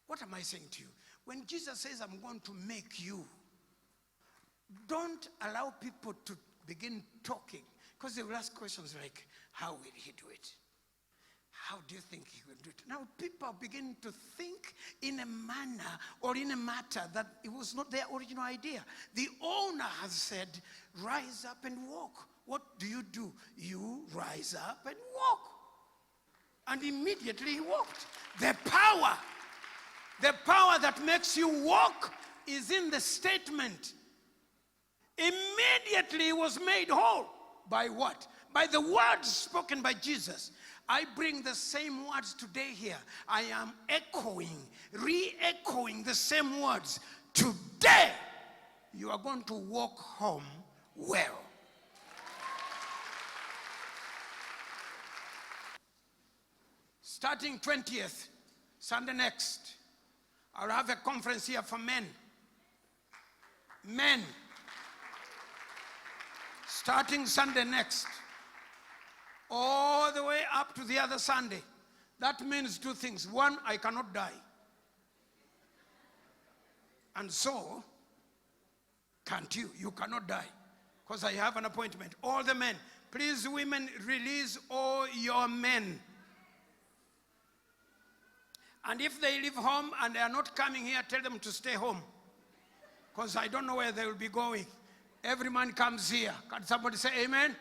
What am I saying to you? When Jesus says, I'm going to make you, don't allow people to begin talking, because they will ask questions like, how will he do it? How do you think he will do it? Now people begin to think in a manner or in a matter that it was not their original idea. The owner has said, rise up and walk. What do? You rise up and walk. And immediately he walked. The power that makes you walk is in the statement. Immediately he was made whole. By what? By the words spoken by Jesus. I bring the same words today here. I am echoing, re-echoing the same words. Today, you are going to walk home well. Starting 20th, Sunday next, I'll have a conference here for men. Men. Starting Sunday next, all the way up to the other Sunday. That means two things. One, I cannot die. And so, can't you? You cannot die. Because I have an appointment. All the men. Please, women, release all your men. And if they leave home and they are not coming here, tell them to stay home. Because I don't know where they will be going. Every man comes here. Can somebody say amen?